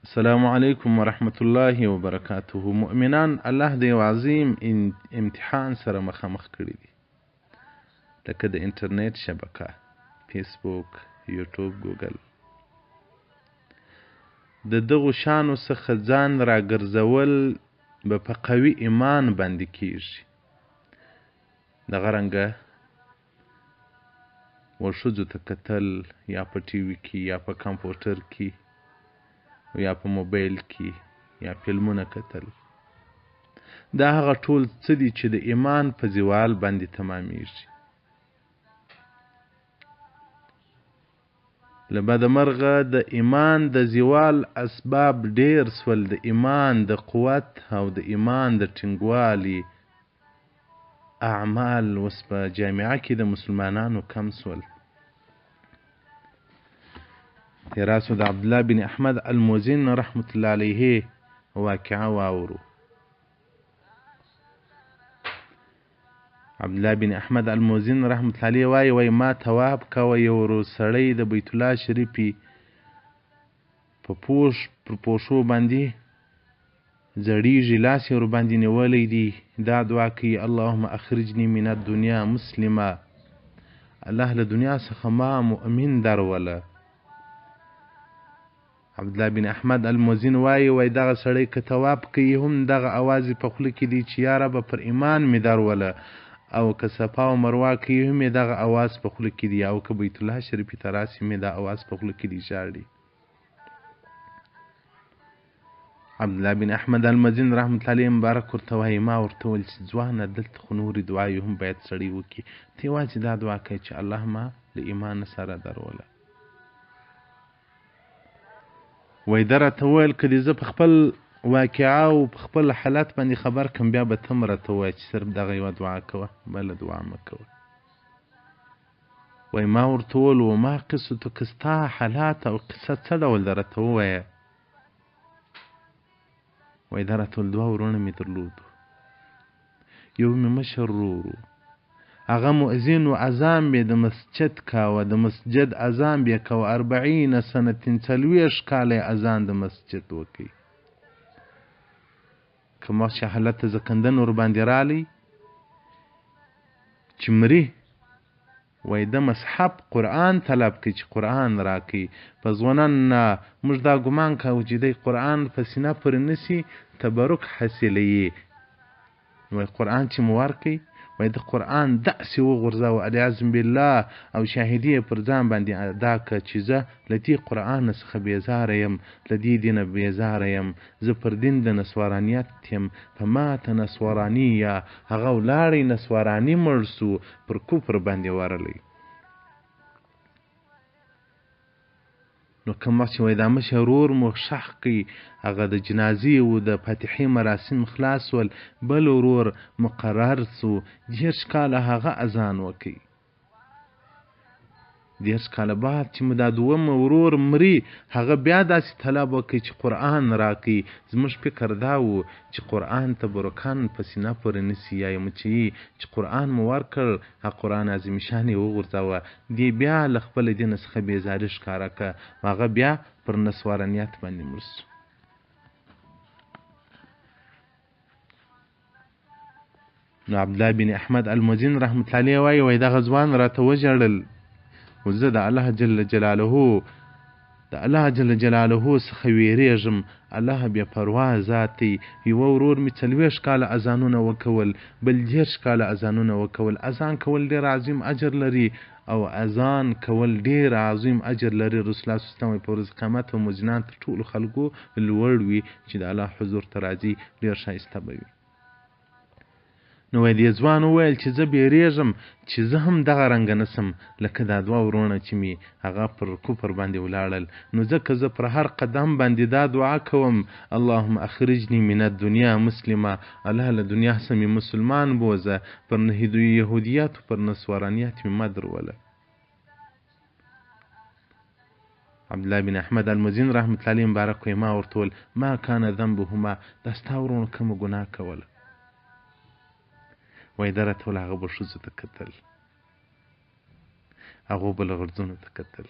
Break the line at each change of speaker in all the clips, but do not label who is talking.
السلام علیکم ورحمت الله وبرکاته. مؤمنان الله د یو عظیم امتحان سره مخامخ کړي دي، لکه د انټرنیټ شبکه، فیسبوک، یوټیوب، ګوګل. د دغو شانو څخه ځان راګرځول به په قوي ایمان باندې کیږي. دغه رنګه ورښځو ته کتل، یا په ټي وي کې، یا په کمپیوټر کې، یا په موبایل کې، یا فلمونه کتل، دا هغه ټول څه دي چې د ایمان په زوال باندې تمامیږي. له بده مرغه د ایمان د زوال اسباب ډیر سول. د ایمان د قوت او د ایمان د ټینګوالي اعمال اوس په جامعه کې د مسلمانانو کم سول. تیراسو د عبدالله بن احمد الموزن رحمت الله علیه واقعه واورو. عبدالله بن احمد الموزن رحمت الله علیه وای ما تواب کوه، یو روز سړی د بیت الله شریفي په پوښو باندې زړیږي، لاس یې ورباندې نیولی دی، دا دعا کوي: اللهم اخرجني من الدنیا مسلمه، الله له دنیا څخه ما مؤمن دروله. عبدالله بن احمد الموزن وای دغه سړی که تواب کوي هم دغه اواز په خوله کې دی چې یا رب پر ایمان مې دروله، او که صفا او مروه کوي هم دغه اواز په خوله کې دی، او که بیت الله شریفي ته راسي مې دا اواز په خوله کې دی ژاړي. عبدالله بن احمد الموزن رحمت الله علیه مبارک ورته وایي ما ورته ویل چې ځوانه دلته خو نورې دعاوې هم باید سړی وکړي، ته یوازې دا دعا کوي چې الله ما له ایمان سره دروله. وای ده راته وویل که دې زه په خپل واقعه او په خپل حالت باندې خبر کم، بیا به ته هم راته ووایه چې صرف دغه یوه دعا کوه، بله دعا مه کوه. وای ما ورته وویل وما قصتک، ستا حالات او قصه څه ډول ده راته ووایه. وای ده راته وویل دوه ورونه مې درلودو، یو مې مشر ورور و، هغه مؤذن و اذان به د مسجد کاوه، د مسجد اذان به کوه 40 سنه 40 کاله اذان د مسجد وکي. که مخشي حالت زکندن ور باندې رالی چې مري، وای د مصحف قرآن طلب کوي چې قرآن راکي. په ځوانان موږ دا ګمان کوو چې د قرآن په سینه پورې نسی تبرک حاصلوي. وای قرآن چې مو ورکي، وای د قرآن داسې وغورځوه علیاذ بالله، او شاهدي یې پر ځان باندې ادا که چې زه له دې قرآن څخه بېزاره یم، له دې دینه بېزاره یم، زه پر دین د نسوارانیت یم، په ماته نسواراني یا هغه ولاړی نسواراني مړ سو، پر کفر باندې ورلی. نو کوم وخت چې وای دا مشر ورور مو ښخ کړي، هغه د جنازې و د فاتحې مراسم خلاص ول، بل ورور مقرر سو 10 کاله هغه اذان وکړي. 10 کاله بعد چې مو دا دوم ورور مري، هغه بیا داسې طلب وکړي چې قرآن راکړي. زموږ فکر دا و چې قرآن ته برکان په سینه پورې نسي، یا چې قرآن مو ورکړ، هغه قرآن عظیم شان یې وغورځوه، دی بیا له خپل دین څخه بېزاري ښکاره کړه، هغه بیا پر نسوارانیت باندې مړ سو. نو عبدالله بن احمد الموزن رحمت الله علیه وای دغه ځوان راته وژړل، و زه د الله جل جلاله څخه ویریږم. الله بیا پروا ذاتي، یوه ورور مې 40 کاله اذانونه وکول، بل 10 کاله اذانونه وکول. اذان کول ډېر عظیم اجر لري، او اذان کول ډېر عظیم اجر لري. رسول الله صلی الله علیه وسلم په ورځ قیامت او مؤذنان تر ټولو خلکو لوړ وي چې د الله حضور ته راځي، ډېر ښایسته به وي. نو وای دې ځوان وویل چې زه بیریږم چې زه هم دغه رنګه نسم لکه دا دوه ورونه چې مې هغه پر کفر باندې ولاړل. نو ځکه زه پر هر قدم باندې دا دعا کوم: اللهم اخرجني من الدنیا مسلمه، الله له دنیا څخه مې مسلمان بوزه، پر یهودیت و پر نسوارانیت مې مه دروله. عبدالله بن احمد الموزن رحمت الله علیه مبارک وایي ما ورته ویل ما کان ذنبهما، دا ستا ورونه کومه ګناه کوله؟ وای ده راته ویل هغه به ښځو ته کتل، هغو به له غرځونو ته کتل.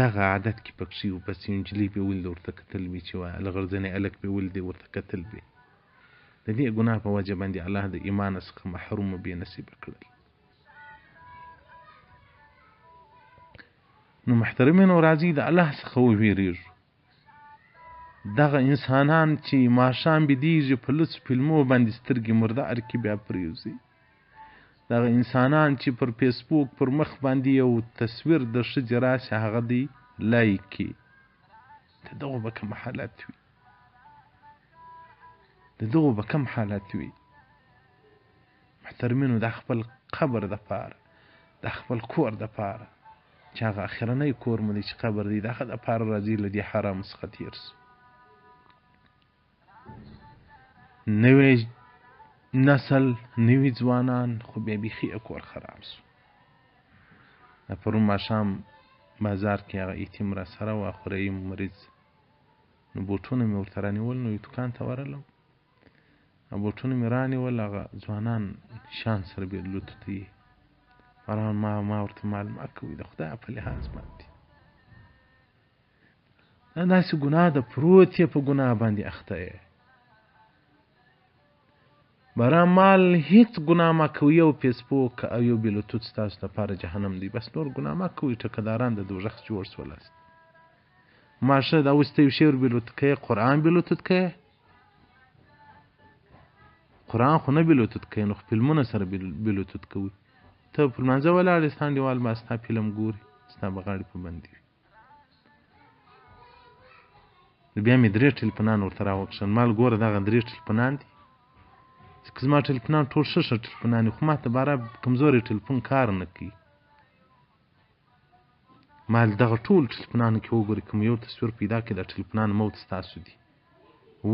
دغه عادت کې پکښې و، بس یو نجلۍ به ولید ورته کتل وي چې له غرځنې هلک به ولید ورته کتل وي. د دې ګناه په وجه باندې الله د ایمان څخه محروم و بې نصیبه کړل. نو محترمینو راځي د الله څخه وویرېږو. دغه انسانان چې ماښام بېدېږي په لڅو فلمو باندې سترګې مردار کې بیا پرېوځي، دغه انسانان چې پر فیسبوک پر مخ باندې یو تصویر د ښځې راسي هغه دی لایک کړي، د دغو به کوم حالت وي، د دغو به کوم حالت وي. محترمینو د خپل قبر دپاره، د خپل کور دپاره چې هغه اخرنی کور مو دی چې قبر دی، د هغه دپاره راځي له دې حرامو څخه تېر سو. نوی نسل، نوي ځوانان خو بیا بیخي کور خراب سو. د پرون ماښام بازار کې هغه یتیم را سره و، خوریی مریض، نو بوټونه مې ورته رانیول، نو یو دوکان ته ورغلم، بوټونه مې رانیول، هغه ځوانان شان سره بېلوتو ته یې ما ورته معلومات کوي د خدای په لحاظ باندې دا داسې ګناه ده، پروت یې په ګناه باندې اخته یې. برا مال هیڅ ګناه ما کوي، او فیسبوک او یو بلوتوت ستاسو لپاره جهنم دی، بس نور ګناه ما کوي. ټکداران د دوزخ جوړ سولاست. ماشه دا اوس ته یو شی ور بلوتوت کوې، قرآن بلوتوت کوې، قرآن خو نه بلوتوت کوې، نو فلمونه سره بلوتوت کوي. ته په لمانځه ولاړ یې، ستا انډیوال ما ستا فلم ګوري، ستا به غاړې په بندې وي. بیا مې 3 ټلفونان ورته راوکښل، مال ګوره دغه 3 ټلفونان دي، که زما ټلفونان ټول ښه ټلفونان دي، خو ما ته باره کمزوری ټلفون کار نه کوي. مال دغه ټول ټلفونانو کې وګورئ، کوم یو تصویر پیدا کړي د ټلفونانو موت ستاسو دي.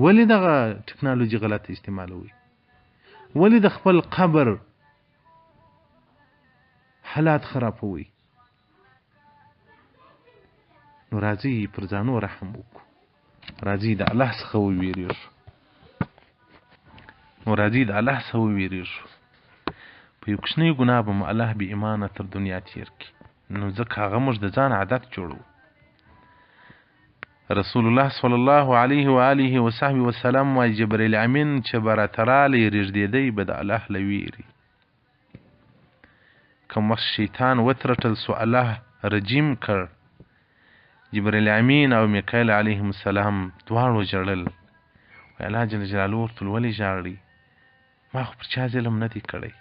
ولې دغه ټکنالوژي غلطه استعمالوئ؟ ولې د خپل قبر حالات خرابوئ؟ نو راځئ پر ځانو رحم وکړو، راځئ د الله څخه وویرېږو، نو راځئ د الله څخه وویرېږو. په یو کوچنۍ ګناه به مو الله بې ایمانه تر دنیا تېر کړي، نو ځکه هغه موږ د ځان عادت جوړو. رسول الله صلی الله علیه و آله و صحبه وسلم وایي جبریل امین چې به راته رالی رېږدېدی به د الله له ویرې. کوم وخت شیطان وترټل سو، الله رجیم کړ، جبریل امین او میکایل علیهم السلام دواړو ژړل. وایي الله جل جلاله ورته ولې ژاړئ؟ ما خو پر چا ظلم نه دی کړی.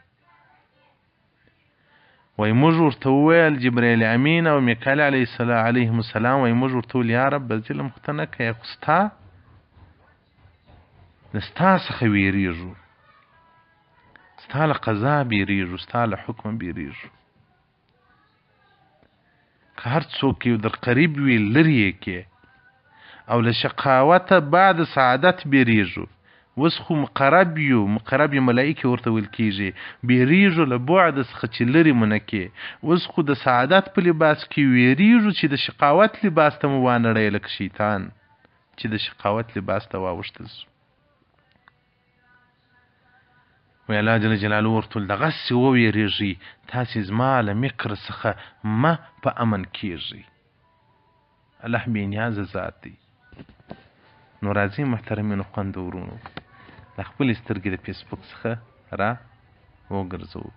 وایي موږ ورته وویل جبریل امین او میکایل علیهم السلام، وایي موږ ورته وویل یا رب ظلم خو ته نه کوې، خو ستا څخه ویرېږو، ستا له قضا بیریږو، ستا له حکم بیریږو. که هر څوک یو در قریب وي لرې یې کې، او له شقاوته بعد سعادت بیریږو. اوس خو مقرب یو، مقرب یو ملایکې ورته ویل کېږي، بیریږو له بعد څخه چې لرې مو نه کې. اوس خو د سعادت په لباس کې ویریږو چې د شقاوت لباس ته مو وانړی، لکه شیطان چې د شقاوت لباس ته واوښتل سو. وی الله جل جلاله ورته ویل دغسې وویرېږئ، تاسې زما له مکر څخه مه په امن کېږئ. الله بې نیازه ذات دی. نو راځئ محترمینو خوندورونو، د خپلې سترګې د فیسبوک څخه را وګرځوو.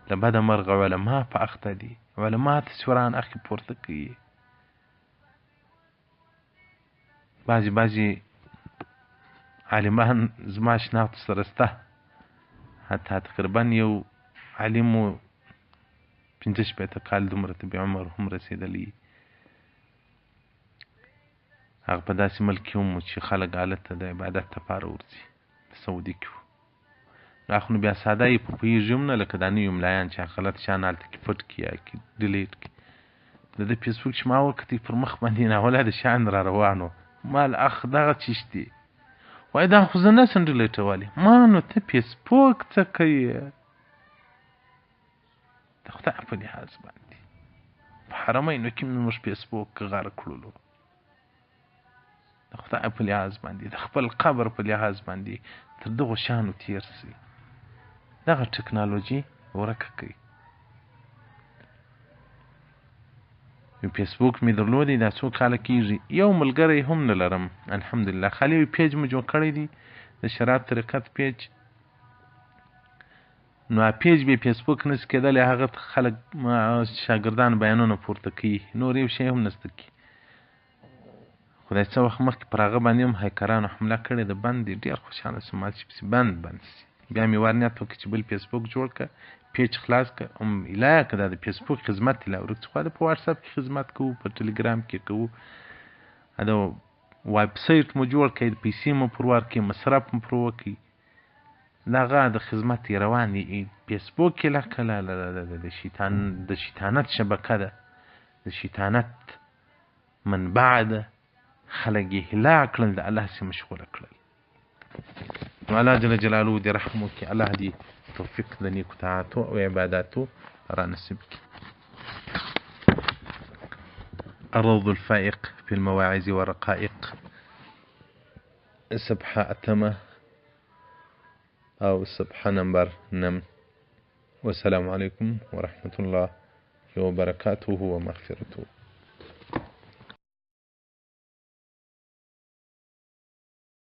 له بده مرغه علما په اخته دي، علما تصویران اخلي پورته کوي. بعضې عالمان زما شناختو سره سته، حتی تقریبا یو عالم و 15 کال دومره طبي عمر هم رسېدلی. هغه په داسې ملک کې هم چې خلک هلته د عبادت لپاره ورځي، په سعودي کې و. نو خو نو بیا ساده یې پوهېږي هم نه، لکه دا نوي ملایان چې غلط شیان هلته کې پټ کړي یا ډیلیټ کړي. د ده فیسبوک چې ما وکتئ پر مخ باندې ناوله د شیان را روان و، مال اخ دغه چیش دی. وایي دا خو زه نسم ډیلیټولی. ما نو ته فیسبوک څه کوې؟ د خدای په لحاظ باندې په حرمینو کې موږ فیسبوک غار کړلو، د خدای په لحاظ باندې، د خپل قبر په لحاظ باندې تر دغو شیانو تېر سئ. دغه ټکنالوژي ورکه کوي. فیسبوک مې درلودی دا څو کاله کېږي، یو ملګری هم نه لرم الحمدلله. خالي یو پیج مې جوړ کړی دی د شراب طریقت پیج. نو پیج به فیسبوک نشي کېدلی، هغه خلک شاګردان بیانونه پورته کوي، نور یو شی هم نشته کی. خدای څه وخت مخکې پر هغه باندې هم هیکرانو حمله کړې ده، بند دی. ډېر خوشحاله شوم ما چې بند شي. بیا مې ورنیت وکړ چې بل فیسبوک جوړ کړه، پیج خلاص کړه، ایله که دا د فیسبوک خدمت ایله ورک څخه د په واتساپ کې خدمت کوو، په ټلګرام کې کوو، د ویب سایټ مو جوړ کړئ، پیسې مو پر ورکړئ، مصرف مو پر وکړئ، دغه د خدمت یې روان دی. فیسبوک کې کله د شیطانت شبکه ده، د شیطانت منبع ده، خلک یې هلا کړل، د الله سې مشغوله کړل. نو الله جل جلاله دې رحم وکړي، الله دې توفیق د نیکو طاعاتو او عباداتو را نصیب کړي. الروض الفائق في المواعظ والرقائق، صفحه 8 او صفحه نمبر 9. والسلام عليكم ورحمة الله وبركاته ومغفرته.